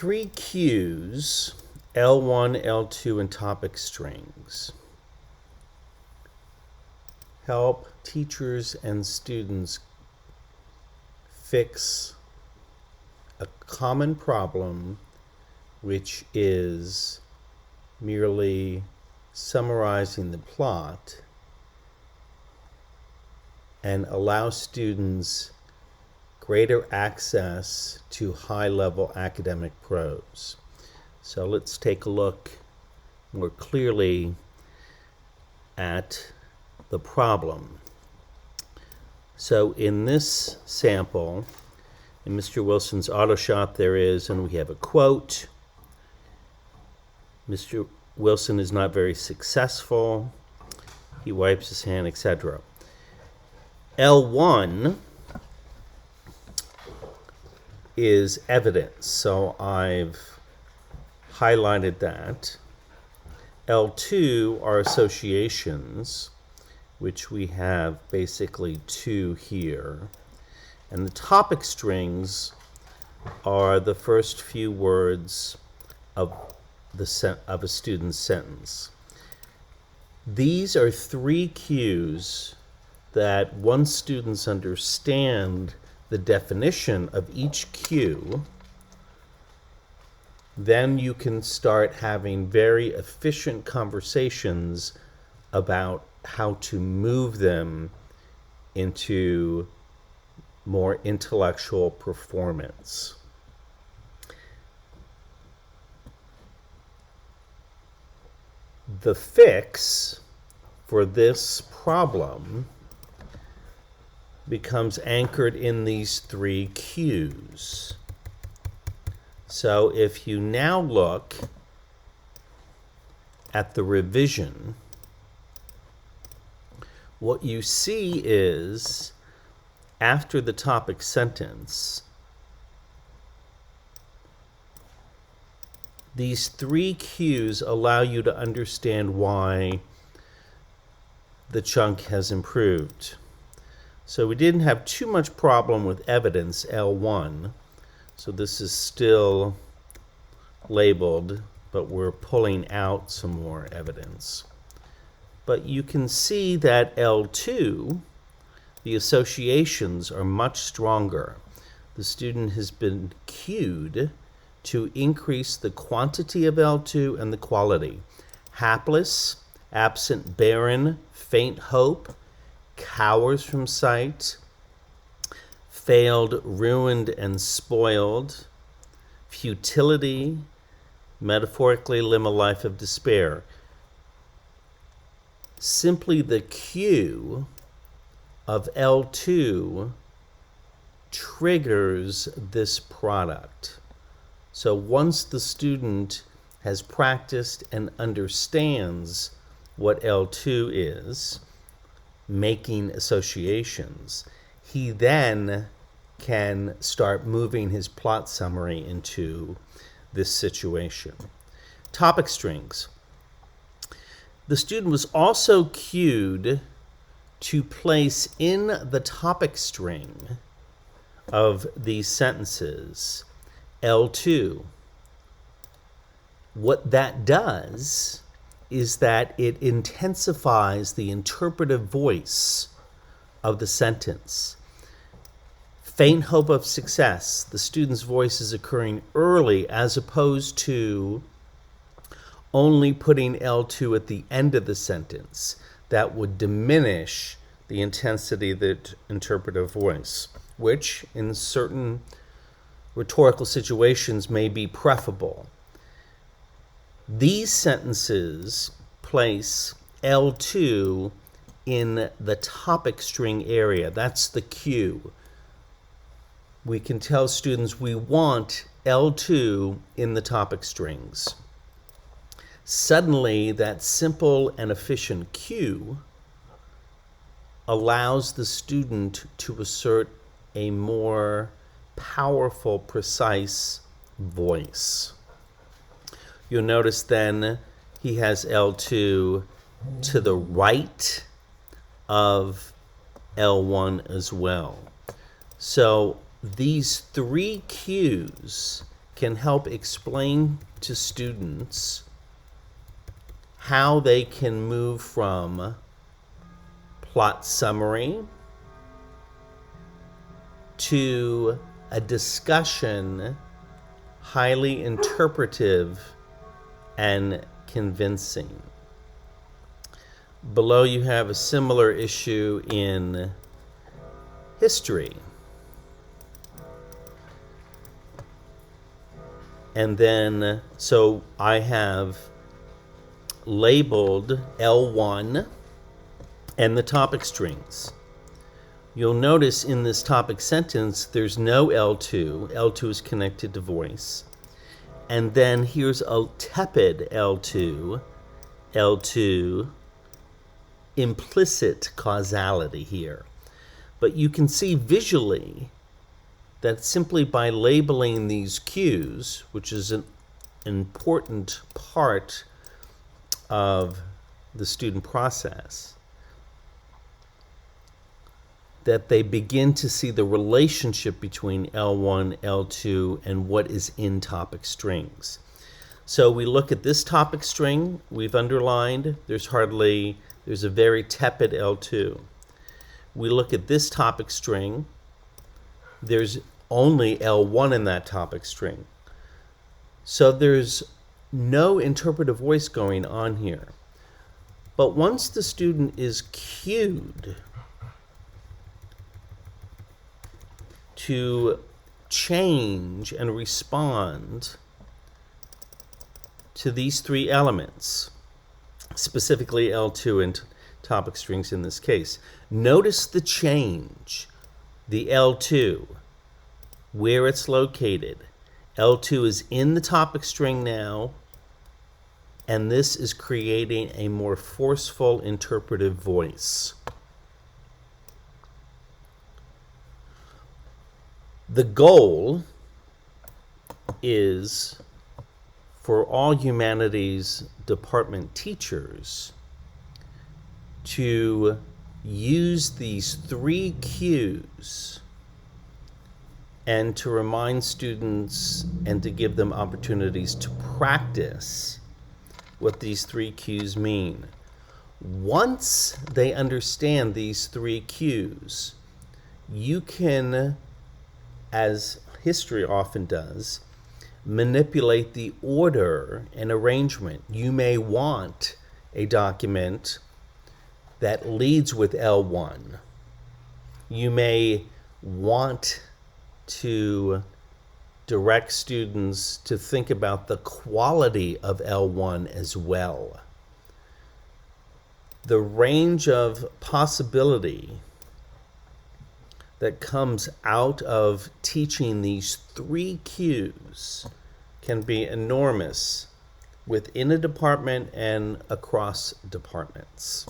Three cues, L1, L2, and topic strings, help teachers and students fix a common problem, which is merely summarizing the plot, and allow students greater access to high-level academic prose. So let's take a look more clearly at the problem. So in this sample, in Mr. Wilson's Autoshop, there is, and we have a quote, Mr. Wilson is not very successful, he wipes his hand, etc. L1 is evidence, so I've highlighted that. L2 are associations, which we have basically two here. And the topic strings are the first few words of a student's sentence. These are three cues that once students understand the definition of each cue, then you can start having very efficient conversations about how to move them into more intellectual performance. The fix for this problem becomes anchored in these three cues. So if you now look at the revision, what you see is, after the topic sentence, these three cues allow you to understand why the chunk has improved. So we didn't have too much problem with evidence, L1. So this is still labeled, but we're pulling out some more evidence. But you can see that L2, the associations are much stronger. The student has been cued to increase the quantity of L2 and the quality. Hapless, absent, barren, faint hope, cowers from sight, failed, ruined, and spoiled, futility, metaphorically live a life of despair. Simply the cue of L2 triggers this product. So once the student has practiced and understands what L2 is, making associations, he then can start moving his plot summary into this situation. Topic strings. The student was also cued to place in the topic string of these sentences L2. What that does is that it intensifies the interpretive voice of the sentence. Faint hope of success. The student's voice is occurring early as opposed to only putting L2 at the end of the sentence. That would diminish the intensity of the interpretive voice, which in certain rhetorical situations may be preferable. These sentences place L2 in the topic string area. That's the cue. We can tell students we want L2 in the topic strings. Suddenly, that simple and efficient cue allows the student to assert a more powerful, precise voice. You'll notice then he has L2 to the right of L1 as well. So these three cues can help explain to students how they can move from plot summary to a discussion highly interpretive and convincing. Below you have a similar issue in history. And then, so I have labeled L1 and the topic strings. You'll notice in this topic sentence, there's no L2. L2 is connected to voice. And then here's a tepid L2, L2, implicit causality here. But you can see visually that simply by labeling these cues, which is an important part of the student process, that they begin to see the relationship between L1, L2, and what is in topic strings. So we look at this topic string, we've underlined, there's a very tepid L2. We look at this topic string, there's only L1 in that topic string. So there's no interpretive voice going on here. But once the student is cued to change and respond to these three elements, specifically L2 and topic strings in this case, notice the change, the L2, where it's located. L2 is in the topic string now, and this is creating a more forceful interpretive voice. The goal is for all humanities department teachers to use these three cues and to remind students and to give them opportunities to practice what these three cues mean. Once they understand these three cues, you can, as history often does, manipulate the order and arrangement. You may want a document that leads with L1. You may want to direct students to think about the quality of L1 as well. The range of possibility that comes out of teaching these three cues can be enormous within a department and across departments.